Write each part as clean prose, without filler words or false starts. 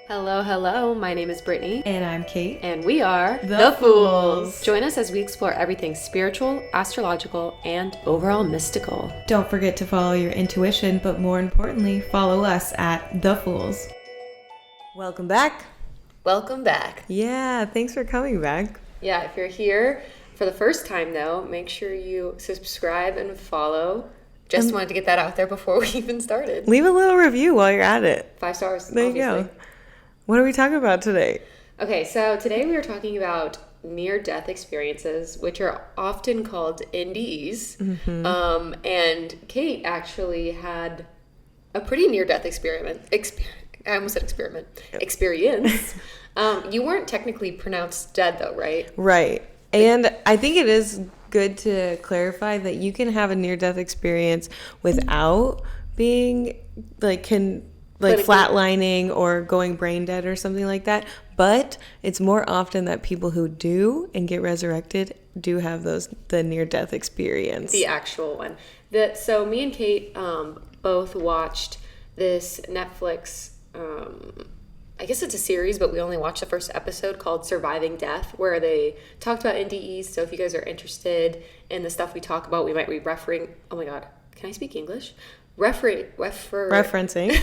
Hello, hello. My name is Brittany. And I'm Kate. And we are The Fools. Join us as we explore everything spiritual, astrological, and overall mystical. Don't forget to follow your intuition, but more importantly, follow us at The Fools. Welcome back. Welcome back. Yeah, thanks for coming back. Yeah, if you're here for the first time, though, make sure you subscribe and follow. Just wanted to get that out there before we even started. Leave a little review while you're at it. 5 stars, There obviously. you go. What are we talking about today? Okay, so today we are talking about near-death experiences, which are often called NDEs. Mm-hmm. And Kate actually had a pretty near-death I almost said experiment. Experience. You weren't technically pronounced dead, though, right? Right. And I think it is good to clarify that you can have a near-death experience without being flatlining or going brain dead or something like that. But it's more often that people who do and get resurrected do have the near-death experience. The actual one. So me and Kate both watched this Netflix, I guess it's a series, but we only watched the first episode, called Surviving Death, where they talked about NDEs. So if you guys are interested in the stuff we talk about, we might be referring. Oh my God, can I speak English? Referencing.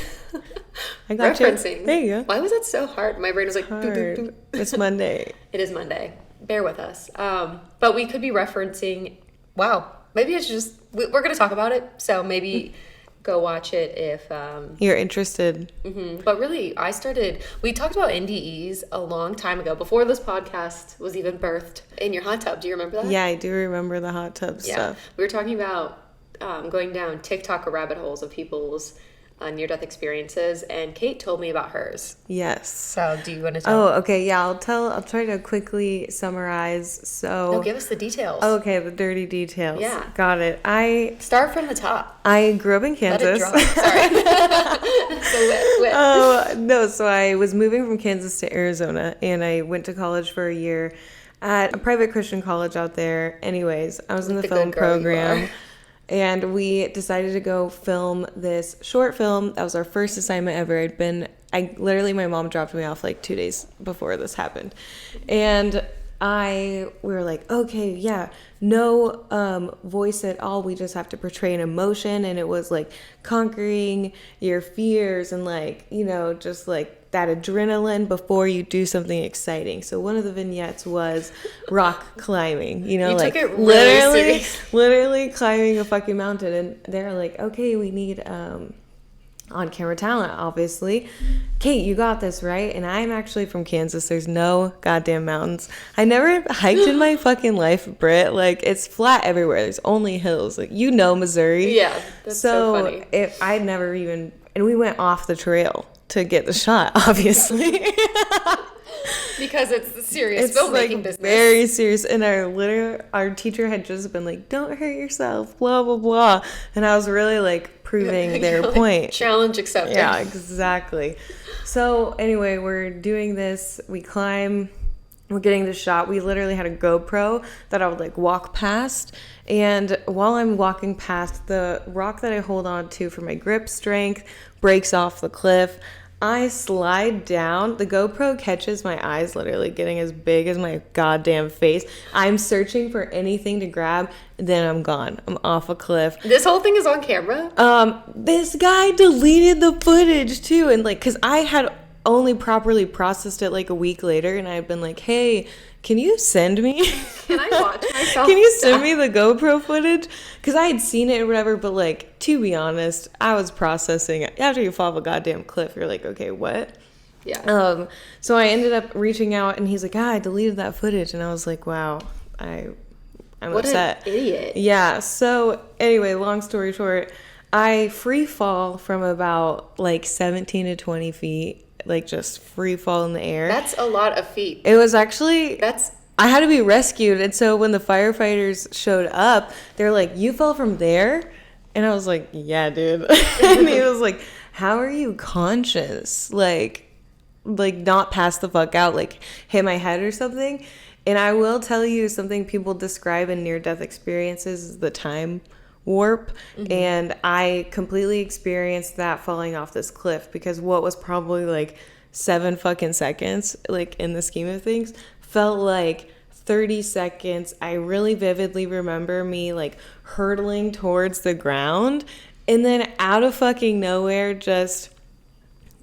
I got Referencing. You. There you go. Why was that so hard? My brain was like, hard. Doo, doo, doo. It's Monday. It is Monday. Bear with us. But we could be referencing. Wow. Maybe it's just we're going to talk about it. So maybe go watch it if you're interested. Mm-hmm. But really, we talked about NDEs a long time ago, before this podcast was even birthed, in your hot tub. Do you remember that? Yeah, I do remember the hot tub stuff. We were talking about going down TikTok rabbit holes of people's near-death experiences, and Kate told me about hers. Yes. So do you want to tell? Oh, okay. Yeah, I'll try to quickly summarize. So No, give us the details. Okay, the dirty details. Yeah. Got it. Start from the top. I grew up in Kansas. Let it drop. Sorry. So whip. Oh, no. So I was moving from Kansas to Arizona, and I went to college for a year at a private Christian college out there. Anyways, I was in the film program. And we decided to go film this short film. That was our first assignment ever. My mom dropped me off like 2 days before this happened. And we were like, okay, yeah, no voice at all. We just have to portray an emotion. And it was like conquering your fears and just like that adrenaline before you do something exciting. So one of the vignettes was rock climbing, you took it really literally climbing a fucking mountain. And they're like, okay, we need on-camera talent, obviously. Kate, you got this, right? And I'm actually from Kansas. There's no goddamn mountains. I never hiked in my fucking life, Britt. Like, it's flat everywhere. There's only hills. Like, Missouri. Yeah, that's so funny. I'd never even... And we went off the trail to get the shot, obviously. Because it's serious filmmaking business. Very serious. And our teacher had just been like, don't hurt yourself, blah, blah, blah. And I was really proving their point. Challenge accepted. Yeah, exactly. So anyway, we're doing this. We climb. We're getting the shot. We literally had a GoPro that I would walk past. And while I'm walking past, the rock that I hold on to for my grip strength breaks off the cliff. I slide down. The GoPro catches my eyes literally getting as big as my goddamn face. I'm searching for anything to grab. Then I'm gone. I'm off a cliff. This whole thing is on camera? This guy deleted the footage too. And because I had only properly processed it a week later, and I've been like, hey, can you send me? Can I watch myself? Can you send me the GoPro footage? Because I had seen it or whatever, but to be honest, I was processing it. After you fall off a goddamn cliff, you're like, okay, what? Yeah. So I ended up reaching out, and he's like, I deleted that footage. And I was like, wow, I'm upset. What an idiot. Yeah. So anyway, long story short, I free fall from about 17 to 20 feet. Just free fall in the air. That's a lot of feet. It was actually... I had to be rescued. And so when the firefighters showed up, they're like, you fell from there? And I was like, yeah, dude. And he was like, how are you conscious? Not pass the fuck out, hit my head or something. And I will tell you something people describe in near-death experiences is the time warp. Mm-hmm. And I completely experienced that falling off this cliff because what was probably 7 fucking seconds, like in the scheme of things, felt like 30 seconds. I really vividly remember me like hurtling towards the ground, and then out of fucking nowhere, just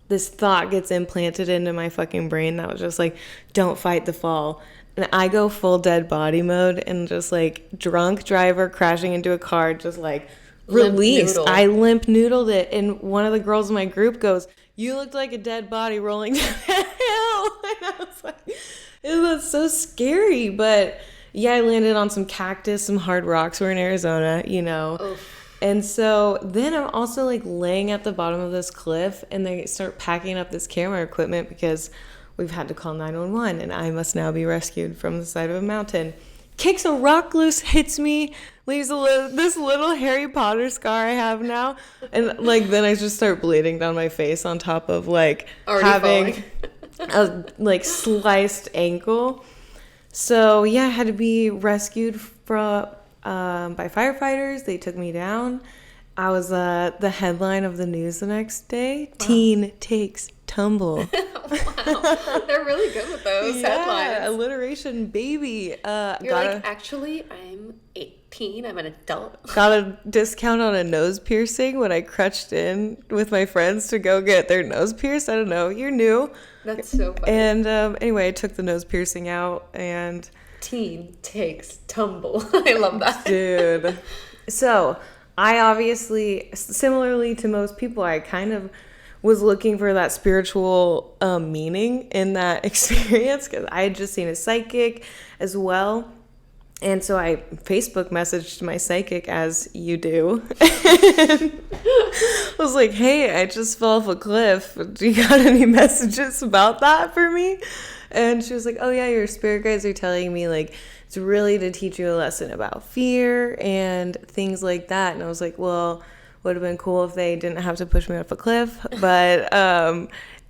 this thought gets implanted into my fucking brain that was just like, don't fight the fall. And I go full dead body mode and just like drunk driver crashing into a car, just like released. I limp noodled it. And one of the girls in my group goes, you looked like a dead body rolling down a hill. And I was like, it was so scary. But yeah, I landed on some cactus, some hard rocks. We're in Arizona, you know. Oof. And so then I'm also like laying at the bottom of this cliff, and they start packing up this camera equipment because we've had to call 911 and I must now be rescued from the side of a mountain. Kicks a rock loose, hits me, leaves this little Harry Potter scar I have now. And like then I just start bleeding down my face on top of like already having a like sliced ankle. So yeah, I had to be rescued from by firefighters. They took me down. I was the headline of the news the next day. Wow. Teen takes tumble. Wow, they're really good with those headlines. Alliteration, baby. You're like, actually, I'm 18. I'm an adult. Got a discount on a nose piercing when I crutched in with my friends to go get their nose pierced. I don't know. You're new. That's so funny. And anyway, I took the nose piercing out and... Teen takes tumble. I love that. Dude. So, I obviously, similarly to most people, I kind of was looking for that spiritual meaning in that experience because I had just seen a psychic as well. And so I Facebook messaged my psychic, as you do. I was like, hey, I just fell off a cliff. Do you got any messages about that for me? And she was like, oh, yeah, your spirit guides are telling me, like, it's really to teach you a lesson about fear and things like that. And I was like, well, would have been cool if they didn't have to push me off a cliff. But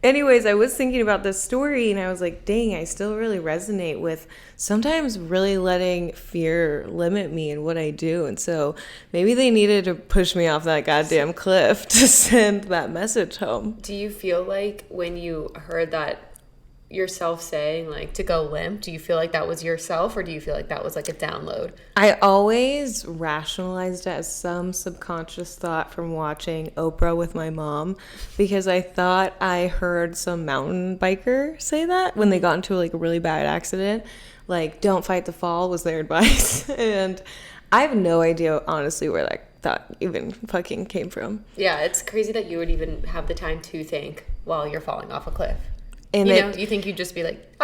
anyways, I was thinking about this story, and I was like, dang, I still really resonate with sometimes really letting fear limit me in what I do. And so maybe they needed to push me off that goddamn cliff to send that message home. Do you feel like when you heard that yourself saying like to go limp, do you feel like that was yourself, or do you feel like that was like a download? I always rationalized it as some subconscious thought from watching Oprah with my mom, because I thought I heard some mountain biker say that when they got into like a really bad accident, like don't fight the fall was their advice. And I have no idea honestly where that thought even fucking came from. Yeah, it's crazy that you would even have the time to think while you're falling off a cliff. And you think you'd just be like,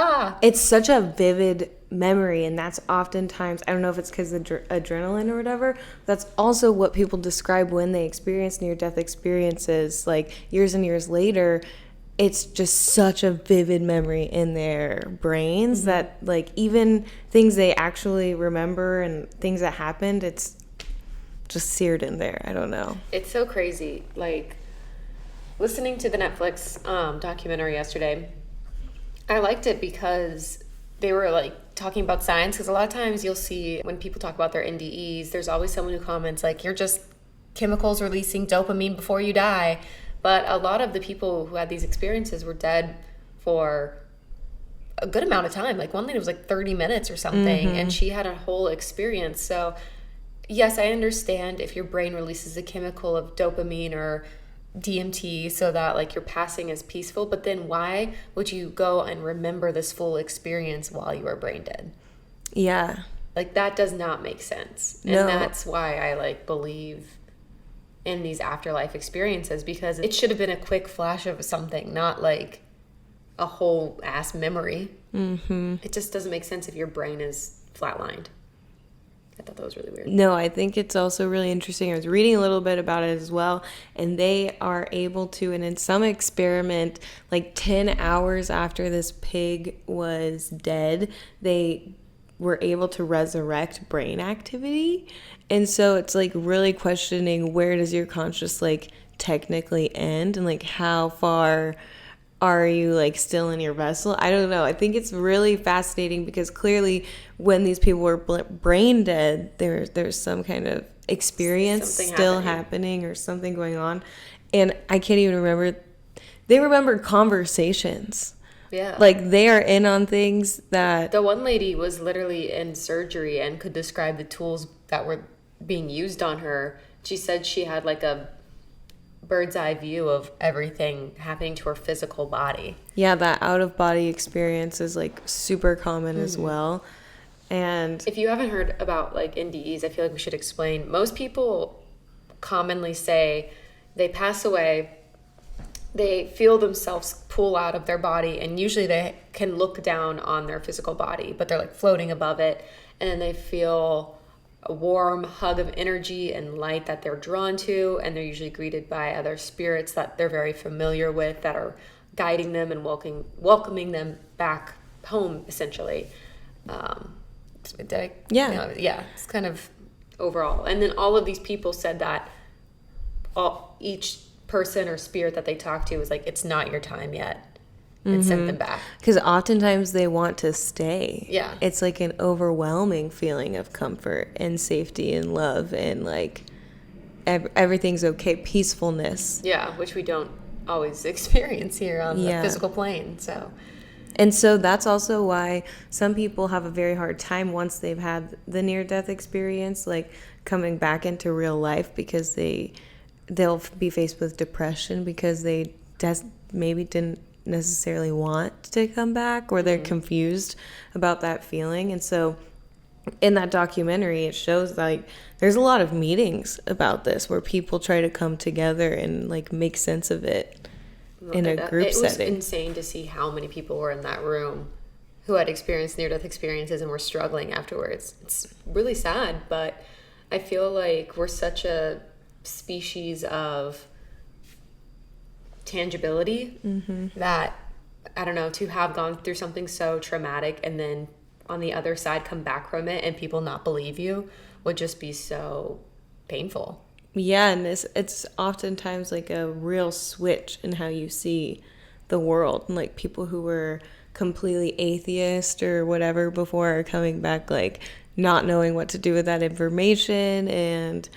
It's such a vivid memory, and that's oftentimes, I don't know if it's because of adrenaline or whatever, that's also what people describe when they experience near-death experiences, like years and years later. It's just such a vivid memory in their brains that, like, even things they actually remember and things that happened, it's just seared in there. I don't know. It's so crazy. Like, listening to the Netflix documentary yesterday, I liked it because they were like talking about science, because a lot of times you'll see when people talk about their NDEs, there's always someone who comments like, you're just chemicals releasing dopamine before you die. But a lot of the people who had these experiences were dead for a good amount of time. Like one lady was like 30 minutes or something, and she had a whole experience. So yes, I understand if your brain releases a chemical of dopamine or DMT so that like your passing is peaceful, but then why would you go and remember this full experience while you are brain dead? Yeah. Like that does not make sense. And that's why I like believe in these afterlife experiences, because it should have been a quick flash of something, not like a whole ass memory. It just doesn't make sense if your brain is flatlined. I thought that was really weird. No, I think it's also really interesting. I was reading a little bit about it as well, and they are able to, and in some experiment, like 10 hours after this pig was dead, they were able to resurrect brain activity. And so it's like really questioning, where does your conscious like technically end, and like how far are you like still in your vessel? I don't know. I think it's really fascinating because clearly when these people were brain dead, there's some kind of experience still happening or something going on. And I can't even remember they remember conversations. Yeah. Like, they are in on things that... The one lady was literally in surgery and could describe the tools that were being used on her. She said she had like a bird's eye view of everything happening to her physical body. Yeah, that out-of-body experience is, like, super common as well. And if you haven't heard about, like, NDEs, I feel like we should explain. Most people commonly say they pass away, they feel themselves pull out of their body, and usually they can look down on their physical body, but they're, like, floating above it, and then they feel a warm hug of energy and light that they're drawn to, and they're usually greeted by other spirits that they're very familiar with that are guiding them and welcoming them back home, essentially. It's kind of overall. And then all of these people said that each person or spirit that they talked to was like, it's not your time yet, and sent them back. Because oftentimes they want to stay. Yeah. It's like an overwhelming feeling of comfort and safety and love and, like, everything's okay, peacefulness. Yeah, which we don't always experience here on the physical plane, so... And so that's also why some people have a very hard time once they've had the near-death experience, like, coming back into real life, because they'll be faced with depression because they maybe didn't necessarily want to come back, or they're confused about that feeling. And so in that documentary, it shows, like, there's a lot of meetings about this where people try to come together and, like, make sense of it. In a group setting. It was insane to see how many people were in that room who had experienced near-death experiences and were struggling afterwards. It's really sad, but I feel like we're such a species of tangibility that, I don't know, to have gone through something so traumatic and then on the other side come back from it and people not believe you would just be so painful. Yeah, and it's oftentimes like a real switch in how you see the world. And, like, people who were completely atheist or whatever before are coming back, like, not knowing what to do with that information. And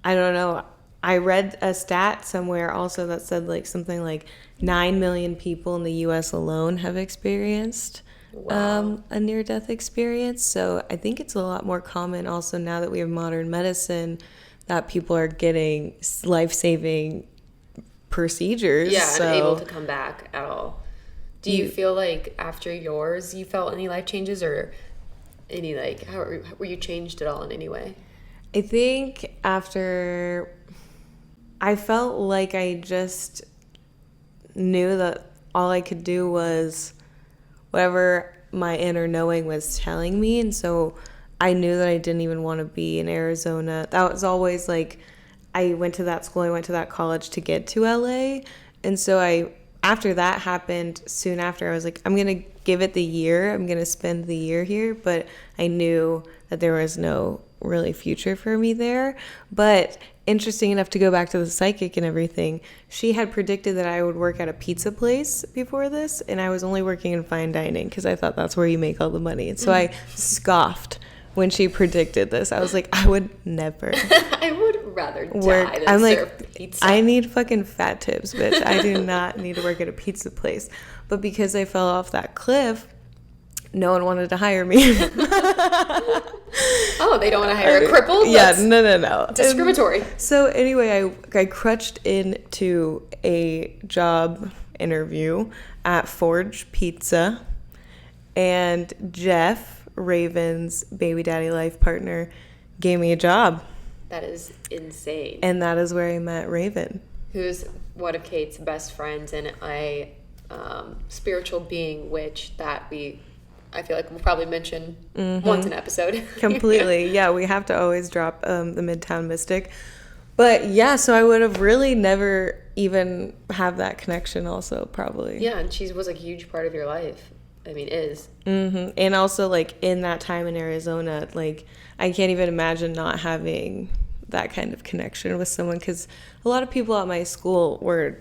I don't know, I read a stat somewhere also that said, like, something like 9 million people in the U.S. alone have experienced a near-death experience. So I think it's a lot more common also now that we have modern medicine, that people are getting life-saving procedures. Yeah, and able to come back at all. Do you feel like after yours you felt any life changes, or any, like, how were you changed at all in any way? I think after, I felt like I just knew that all I could do was whatever my inner knowing was telling me, and so I knew that I didn't even want to be in Arizona. That was always, like, I went to that school, I went to that college to get to LA. And so after that happened, soon after, I was like, I'm going to give it the year. I'm going to spend the year here. But I knew that there was no really future for me there. But interesting enough, to go back to the psychic and everything, she had predicted that I would work at a pizza place before this. And I was only working in fine dining because I thought that's where you make all the money. And so I scoffed when she predicted this. I was like, I would never. I would rather die than serve pizza. I need fucking fat tips, bitch. I do not need to work at a pizza place. But because I fell off that cliff, no one wanted to hire me. Oh, they don't want to hire a cripple? Yeah, no. Discriminatory. And so anyway, I crutched into a job interview at Forge Pizza, and Jeff, Raven's baby daddy life partner, gave me a job. That is insane. And that is where I met Raven, who's one of Kate's best friends, and a spiritual being witch that I feel like we'll probably mention once an episode. Completely. Yeah, we have to always drop the Midtown Mystic. But yeah, so I would have really never even have that connection also, probably. Yeah, and she was a huge part of your life. I mean, is. And also, like, in that time in Arizona, like, I can't even imagine not having that kind of connection with someone, because a lot of people at my school were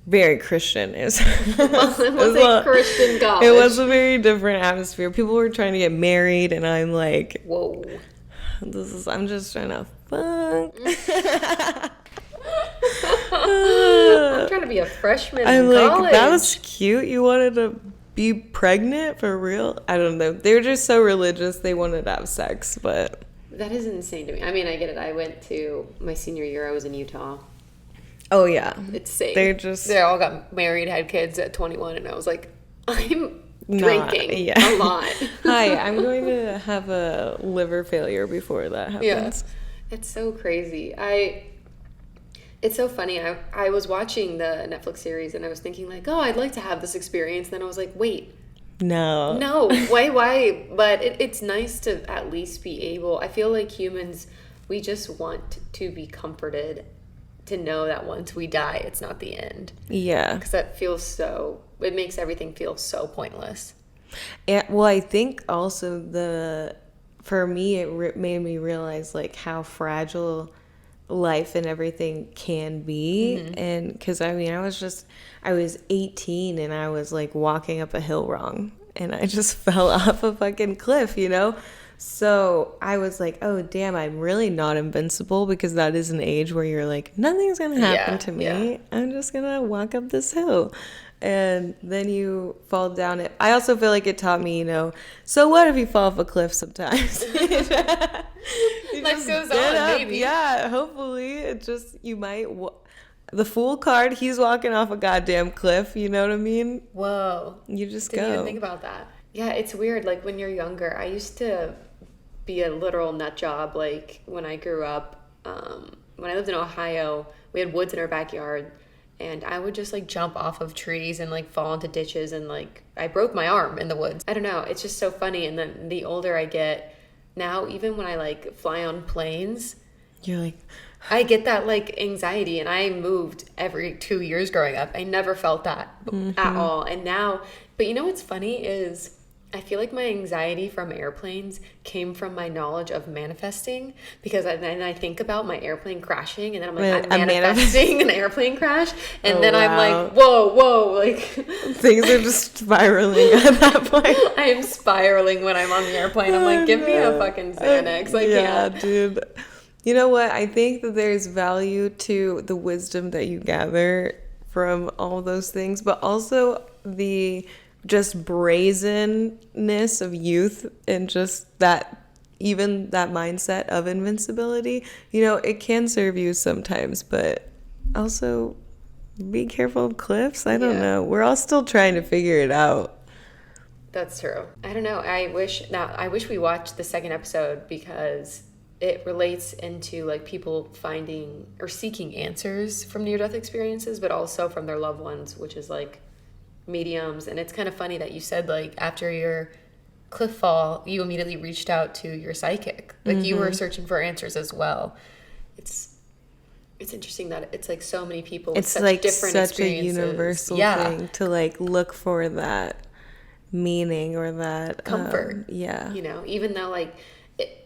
very Christian. It was a Christian college. It was a very different atmosphere. People were trying to get married, and I'm like, whoa. I'm just trying to fuck. I'm trying to be a freshman I'm in like, college. that was cute. You wanted to be pregnant for real? I don't know. They were just so religious. They wanted to have sex, but That is insane to me. I mean, I get it. I went to my senior year. I was in Utah. oh yeah, It's insane. they all got married, had kids at 21, and I was like, I'm Nah, drinking yeah. a lot. Hi, I'm going to have a liver failure before that happens. Yeah, it's so crazy. It's so funny. I was watching the Netflix series and I was thinking like, oh, I'd like to have this experience. And then I was like, wait, No. why? But it's nice to at least be able. I feel like humans, we just want to be comforted to know that once we die, it's not the end. Yeah. Because that feels so. It makes everything feel so pointless. And, well, I think also for me, it made me realize like how fragile life and everything can be. Mm-hmm. And because I mean, I was 18 and I was like walking up a hill wrong and I just fell off a fucking cliff, you know? So I was like, oh, damn, I'm really not invincible, because that is an age where you're like, nothing's going to happen to me. Yeah. I'm just going to walk up this hill. And then you fall down it. I also feel like it taught me, you know, so what if you fall off a cliff sometimes? Life goes on, maybe. Yeah, hopefully. It just, you might, the fool card, he's walking off a goddamn cliff, you know what I mean? Whoa. You just Didn't go. even think about that. Yeah, it's weird. Like when you're younger, I used to be a literal nut job. Like when I grew up, when I lived in Ohio, we had woods in our backyard. And I would just like jump off of trees and like fall into ditches, and like I broke my arm in the woods. I don't know. It's just so funny. And then the older I get now, even when I like fly on planes, You're like, I get that like anxiety. And I moved every 2 years growing up. I never felt that at all. And now, but you know what's funny is I feel like my anxiety from airplanes came from my knowledge of manifesting, because then I think about my airplane crashing, and then I'm like, I'm manifesting an airplane crash, and then I'm like, whoa, like things are just spiraling at that point. I am spiraling when I'm on the airplane. I'm like, give me a fucking Xanax. I can't. Dude. You know what? I think that there's value to the wisdom that you gather from all those things, but also the just brazenness of youth, and just that, even that mindset of invincibility, you know, it can serve you sometimes, but also be careful of cliffs. I don't know. We're all still trying to figure it out. That's true. I don't know. I wish we watched the second episode, because it relates into like people finding or seeking answers from near-death experiences, but also from their loved ones, which is like mediums. And it's kind of funny that you said like after your cliff fall you immediately reached out to your psychic, like you were searching for answers as well. It's interesting that it's like so many people with such like different such experiences. A universal thing to like look for that meaning or that comfort. You know, even though like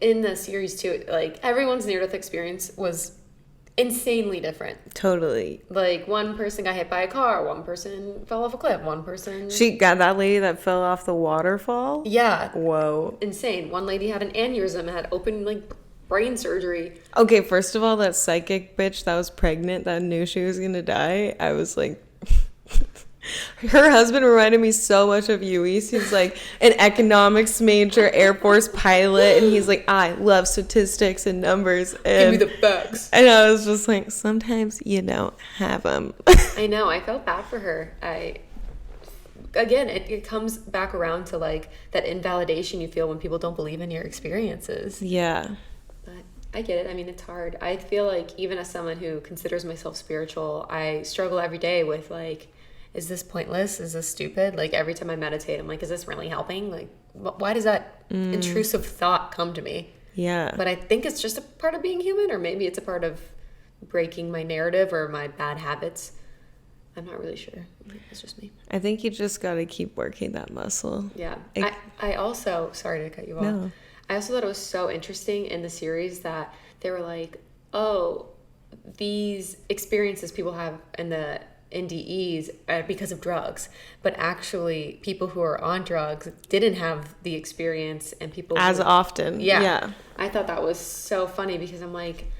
in the series too, like everyone's near-death experience was insanely different. Totally. Like one person got hit by a car, one person fell off a cliff, one person... She got that lady that fell off the waterfall? Yeah. Whoa. Insane. One lady had an aneurysm, had open like brain surgery. Okay, first of all, that psychic bitch that was pregnant that knew she was gonna die, I was like... Her husband reminded me so much of Yui's. He's like an economics major, Air Force pilot, and he's like, I love statistics and numbers. And, give me the facts. And I was just like, sometimes you don't have them. I know. I felt bad for her. Again, it comes back around to like that invalidation you feel when people don't believe in your experiences. Yeah. But I get it. I mean, it's hard. I feel like even as someone who considers myself spiritual, I struggle every day with like, is this pointless? Is this stupid? Like every time I meditate, I'm like, is this really helping? Like, why does that intrusive thought come to me? Yeah. But I think it's just a part of being human, or maybe it's a part of breaking my narrative or my bad habits. I'm not really sure. It's just me. I think you just got to keep working that muscle. Yeah. I also, sorry to cut you off. No. I also thought it was so interesting in the series that they were like, oh, these experiences people have in the NDEs are because of drugs, but actually people who are on drugs didn't have the experience, and people as often. Yeah. I thought that was so funny, because I'm like,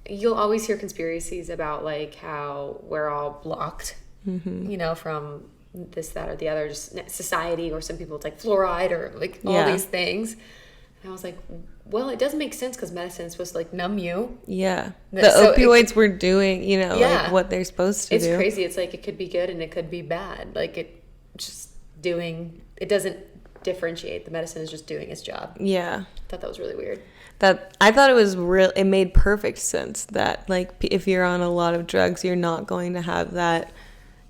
you'll always hear conspiracies about like how we're all blocked, you know, from this, that, or the other, just society, or some people it's like fluoride or like all these things. And I was like, well, it does make sense because medicine is supposed to like numb you. Yeah. The opioids were doing, you know, like what they're supposed to do. It's crazy. It's like it could be good and it could be bad. Like it doesn't differentiate. The medicine is just doing its job. Yeah. I thought that was really weird. That I thought it made perfect sense that like if you're on a lot of drugs, you're not going to have that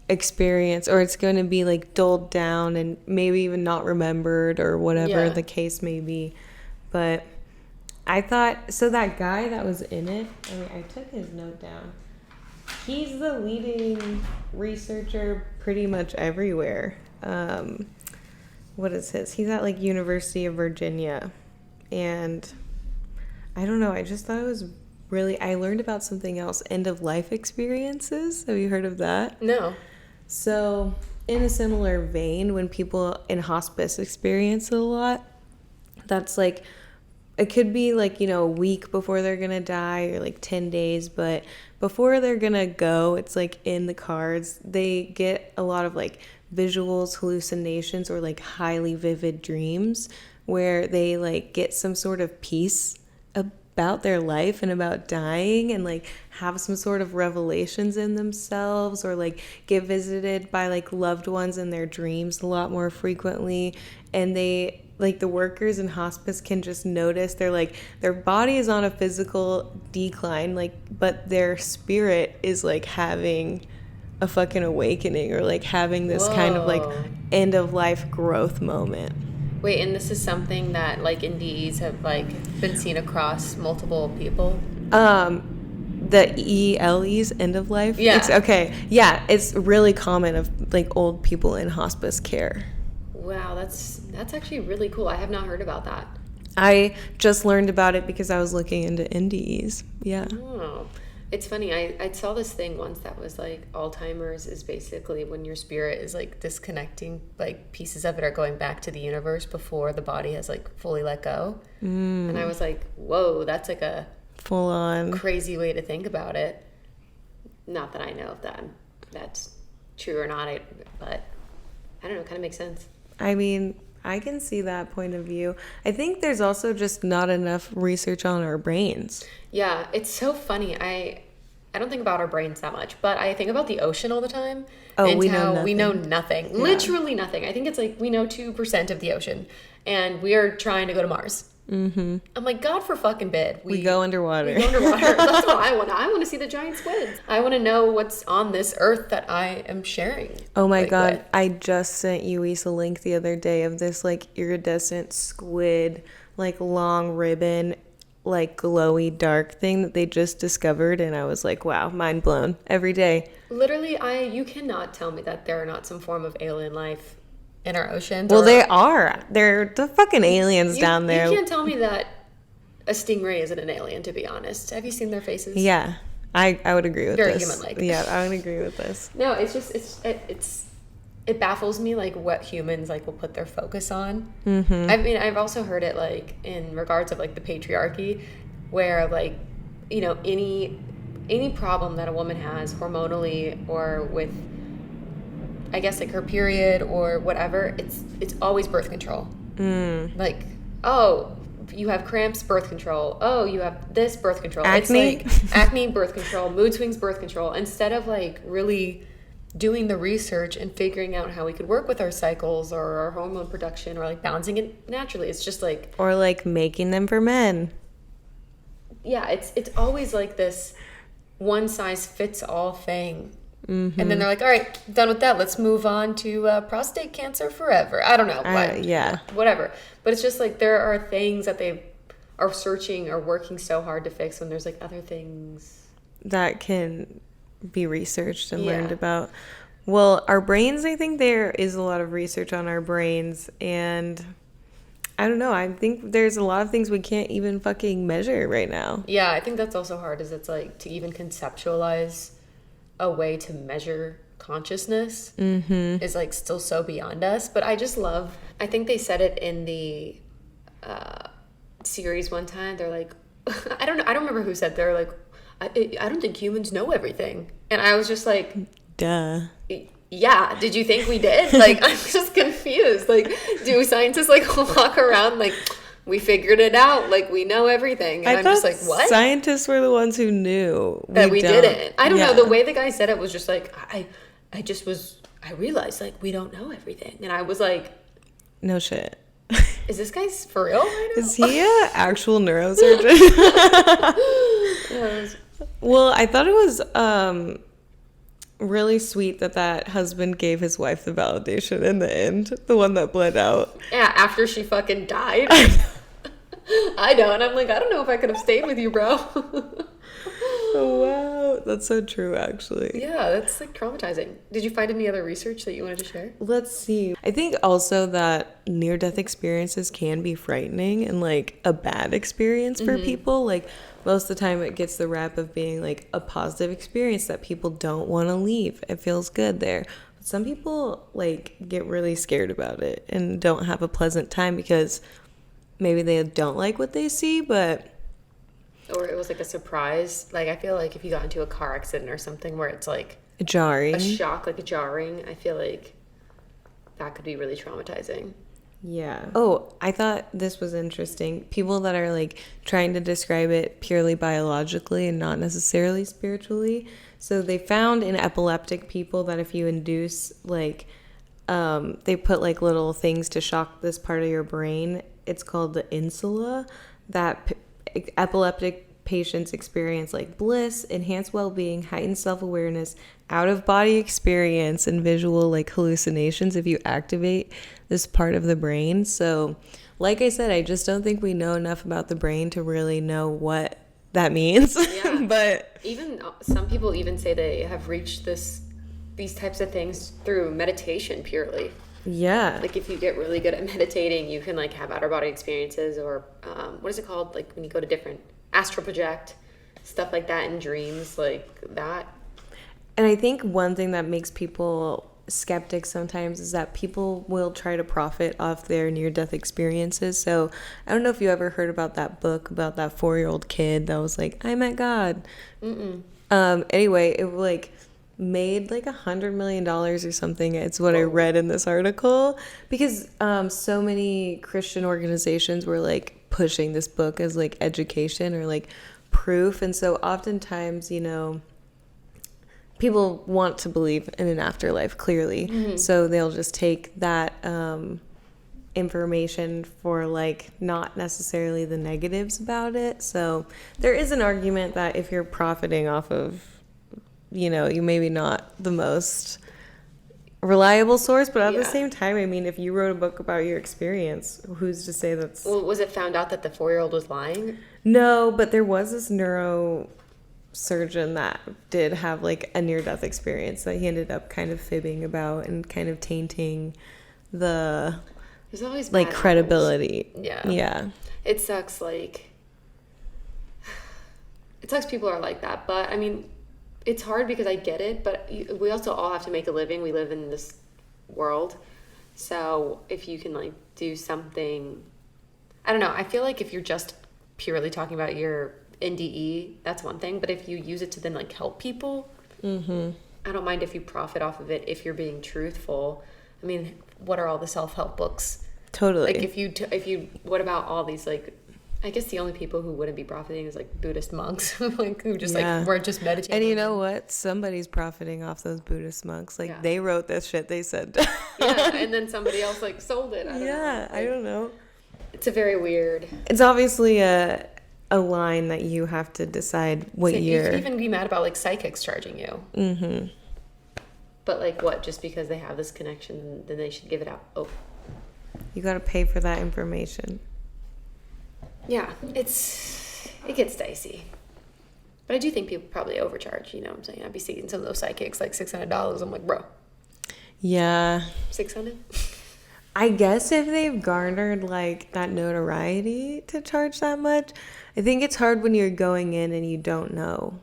experience, or it's going to be like dulled down and maybe even not remembered or whatever the case may be. But I thought, so that guy that was in it, I mean, I took his note down. He's the leading researcher pretty much everywhere. What is his? He's at like University of Virginia. And I don't know, I just thought it was really, I learned about something else, end of life experiences. Have you heard of that? No. So in a similar vein, when people in hospice experience it a lot, that's like, it could be like, you know, a week before they're gonna die or like 10 days, but before they're gonna go, it's like in the cards, they get a lot of like visuals, hallucinations, or like highly vivid dreams where they like get some sort of peace about their life and about dying, and like have some sort of revelations in themselves, or like get visited by like loved ones in their dreams a lot more frequently. And they like, the workers in hospice can just notice their body is on a physical decline, like, but their spirit is like having a fucking awakening, or like having this kind of like end of life growth moment. Wait, and this is something that like NDEs have like been seen across multiple people? The ELEs, end of life? Yeah. It's okay. Yeah, it's really common of like old people in hospice care. Wow, that's actually really cool. I have not heard about that. I just learned about it because I was looking into NDEs. Yeah. Oh. It's funny, I saw this thing once that was like Alzheimer's is basically when your spirit is like disconnecting, like pieces of it are going back to the universe before the body has like fully let go. And I was like, whoa, that's like a full on crazy way to think about it. Not that I know if that's true or not, but I don't know, it kind of makes sense. I mean, I can see that point of view. I think there's also just not enough research on our brains. Yeah, it's so funny. I don't think about our brains that much, but I think about the ocean all the time. Oh, and we know nothing. Yeah. Literally nothing. I think it's like we know 2% of the ocean, and we are trying to go to Mars. Mm-hmm. I'm like, God for fucking bid. We go underwater. We go underwater. That's what I want. I want to see the giant squids. I want to know what's on this earth that I am sharing. Oh my God. With. I just sent Luis a link the other day of this like iridescent squid, like long ribbon, like glowy dark thing that they just discovered. And I was like, wow, mind blown every day. Literally, you cannot tell me that there are not some form of alien life in our oceans. Well, they are. They're the fucking aliens down there. You can't tell me that a stingray isn't an alien, to be honest. Have you seen their faces? Yeah. I would agree with Very this. Very human-like. Yeah, I would agree with this. No, it's just, it baffles me, like, what humans, like, will put their focus on. Mm-hmm. I mean, I've also heard it, like, in regards of, like, the patriarchy, where, like, you know, any problem that a woman has hormonally or with, I guess, like her period or whatever, it's always birth control. Like, oh, you have cramps, birth control. Oh, you have this, birth control. Acne? It's like acne, birth control. Mood swings, birth control. Instead of like really doing the research and figuring out how we could work with our cycles or our hormone production or like balancing it naturally. It's just like, or like making them for men. Yeah, it's always like this one size fits all thing. Mm-hmm. And then they're like, all right, done with that. Let's move on to prostate cancer forever. I don't know. Yeah. Whatever. But it's just like there are things that they are searching or working so hard to fix when there's like other things that can be researched and learned about. Well, our brains, I think there is a lot of research on our brains. And I don't know. I think there's a lot of things we can't even fucking measure right now. Yeah, I think that's also hard, is it's like to even conceptualize a way to measure consciousness is like still so beyond us. But I just love, I think they said it in the series one time. They're like, I don't remember who said, they're like, I don't think humans know everything. And I was just like, duh. Yeah, did you think we did? Like, I'm just confused. Like, do scientists like walk around like we figured it out, like we know everything? And I'm just like, what? Scientists were the ones who knew that we didn't. I don't know. The way the guy said it was just like I realized like we don't know everything, and I was like, no shit. Is this guy for real right now? Is he an actual neurosurgeon? Well, I thought it was really sweet that husband gave his wife the validation in the end, the one that bled out. Yeah, after she fucking died. I know, and I'm like, I don't know if I could have stayed with you, bro. Oh, wow, that's so true, actually. Yeah, that's like traumatizing. Did you find any other research that you wanted to share? Let's see. I think also that near-death experiences can be frightening and like a bad experience for people. Like most of the time it gets the rap of being like a positive experience that people don't want to leave. It feels good there. But some people like get really scared about it and don't have a pleasant time because maybe they don't like what they see, but... Or it was like a surprise. Like, I feel like if you got into a car accident or something where it's like... jarring. A shock, like a jarring. I feel like that could be really traumatizing. Yeah. Oh, I thought this was interesting. People that are like trying to describe it purely biologically and not necessarily spiritually. So they found in epileptic people that if you induce like... they put like little things to shock this part of your brain. It's called the insula, that epileptic patients experience like bliss, enhanced well-being, heightened self-awareness, out-of-body experience, and visual like hallucinations if you activate this part of the brain. So like I said, I just don't think we know enough about the brain to really know what that means. Yeah. But even some people even say they have reached these types of things through meditation purely. Yeah. Like if you get really good at meditating, you can like have outer body experiences, or what is it called? Like when you go to different astral project, stuff like that in dreams, like that. And I think one thing that makes people skeptic sometimes is that people will try to profit off their near-death experiences. So I don't know if you ever heard about that book about that 4-year-old kid that was like, I met God. Anyway, it like made like $100 million or something. It's what I read in this article, because so many Christian organizations were like pushing this book as like education or like proof. And so oftentimes, you know, people want to believe in an afterlife, clearly. So they'll just take that information for like not necessarily the negatives about it. So there is an argument that if you're profiting off of, you know, you maybe not the most reliable source, but at the same time, I mean, if you wrote a book about your experience, who's to say that's... Well, was it found out that the 4-year-old was lying? No, but there was this neurosurgeon that did have like a near-death experience that he ended up kind of fibbing about and kind of tainting the... There's always like credibility. Yeah. It sucks, like... It sucks people are like that, but I mean... It's hard because I get it, but we also all have to make a living. We live in this world. So if you can, like, do something... I don't know. I feel like if you're just purely talking about your NDE, that's one thing. But if you use it to then, like, help people, I don't mind if you profit off of it if you're being truthful. I mean, what are all the self-help books? Totally. Like, if you... What about all these, like... I guess the only people who wouldn't be profiting is like Buddhist monks, like who just like weren't just meditating. And you know what? Somebody's profiting off those Buddhist monks. Like they wrote this shit. They said. Yeah, and then somebody else like sold it. I don't know. Like, I don't know. It's a very weird. It's obviously a line that you have to decide what year. You can even be mad about like psychics charging you. But like what? Just because they have this connection, then they should give it out. Oh. You got to pay for that information. Yeah, it gets dicey. But I do think people probably overcharge, you know what I'm saying? I'd be seeing some of those psychics like $600. I'm like, bro. Yeah. 600? I guess if they've garnered like that notoriety to charge that much, I think it's hard when you're going in and you don't know.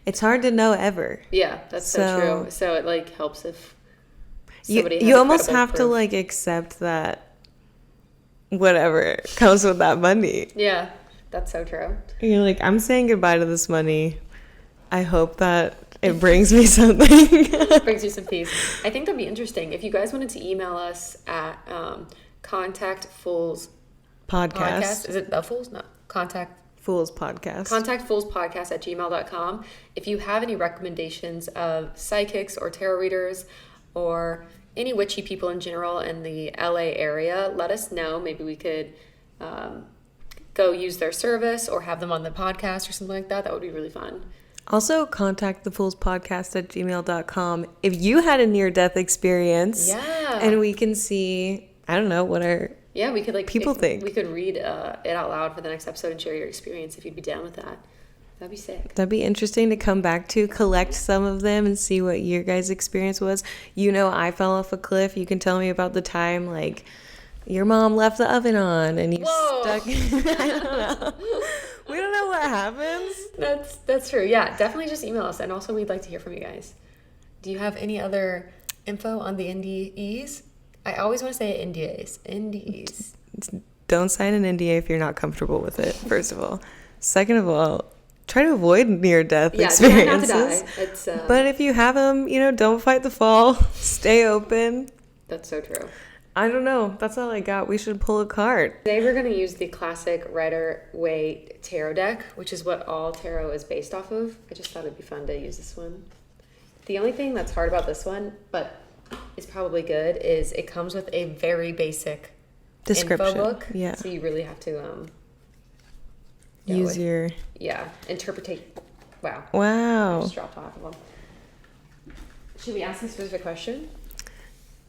It's hard to know ever. Yeah, that's so true. So it like helps if somebody you almost have to like accept that whatever comes with that money. Yeah. That's so true. You're like, I'm saying goodbye to this money. I hope that it brings me something. Brings you some peace. I think that'd be interesting. If you guys wanted to email us at Contact Fools Podcast. Is it the Fools? No. Contact Fools Podcast. ContactFoolsPodcast@gmail.com. If you have any recommendations of psychics or tarot readers or any witchy people in general in the LA area, let us know. Maybe we could go use their service or have them on the podcast or something like that. That would be really fun. Also, contact thefoolspodcast@gmail.com if you had a near-death experience. Yeah. And we can see, I don't know, what our we could people think. We could read it out loud for the next episode and share your experience if you'd be down with that. That'd be sick. That'd be interesting to come back to, collect some of them and see what your guys' experience was. I fell off a cliff. You can tell me about the time, like, your mom left the oven on and you stuck. I don't know. We don't know what happens. That's true. Yeah, definitely just email us. And also, we'd like to hear from you guys. Do you have any other info on the NDEs? I always want to say NDAs. Don't sign an NDA if you're not comfortable with it, first of all. Second of all, try to avoid near-death experiences. Try not to die. But if you have them, don't fight the fall. Stay open. That's so true. I don't know. That's all I got. We should pull a card. Today we're going to use the classic Rider-Waite tarot deck, which is what all tarot is based off of. I just thought it'd be fun to use this one. The only thing that's hard about this one, but is probably good, is it comes with a very basic description. Info book. Yeah. So you really have to use your... Yeah. Interpretate. Wow. Wow. I just dropped off of them. Should we ask a specific question?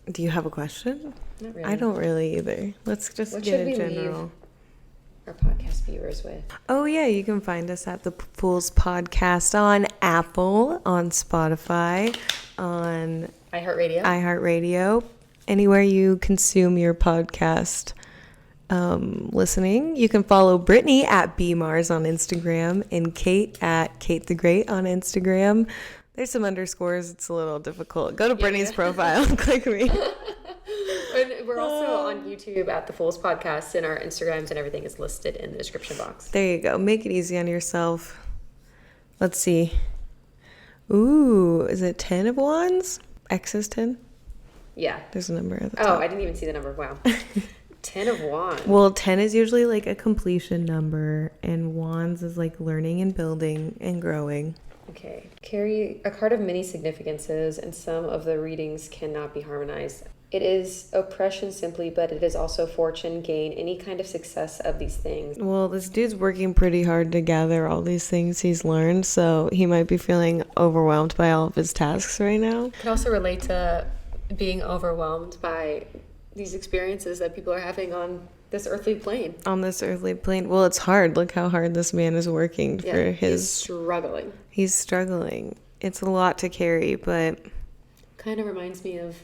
Do you have a question? Not really. I don't really either. Let's just get a general. Our podcast viewers with. Oh yeah, you can find us at the Fools Podcast on Apple, on Spotify, on iHeartRadio, anywhere you consume your podcast listening. You can follow Brittany at BMars on Instagram and Kate at Kate the Great on Instagram. There's some underscores. It's a little difficult. Go to Brittany's profile and click me. And we're also on YouTube at The Fools Podcast, and our Instagrams and everything is listed in the description box. There you go. Make it easy on yourself. Let's see. Ooh, is it 10 of wands? X is 10? Yeah. There's a number at the top. Oh, I didn't even see the number. Wow. 10 of wands. Well, 10 is usually like a completion number, and wands is like learning and building and growing. Okay. Carry a card of many significances, and some of the readings cannot be harmonized. It is oppression simply, but it is also fortune, gain, any kind of success of these things. Well, this dude's working pretty hard to gather all these things he's learned, so he might be feeling overwhelmed by all of his tasks right now. It can also relate to being overwhelmed by these experiences that people are having on this earthly plane. On this earthly plane. Well, it's hard. Look how hard this man is working for his... He's struggling. He's struggling. It's a lot to carry, but... Kind of reminds me of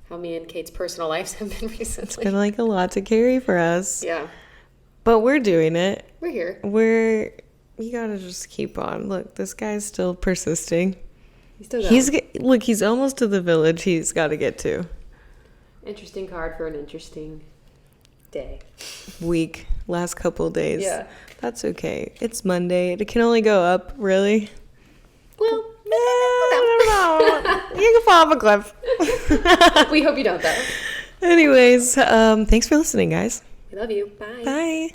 how me and Kate's personal lives have been recently. It's been like a lot to carry for us. Yeah. But we're doing it. We're here. You gotta just keep on. Look, this guy's still persisting. He's still going. He's almost to the village he's got to get to. Interesting card for an interesting day. Week. Last couple days. Yeah. That's okay. It's Monday. It can only go up, really. Well, I don't know. You can fall off a cliff. We hope you don't, though. Anyways, thanks for listening, guys. We love you. Bye. Bye.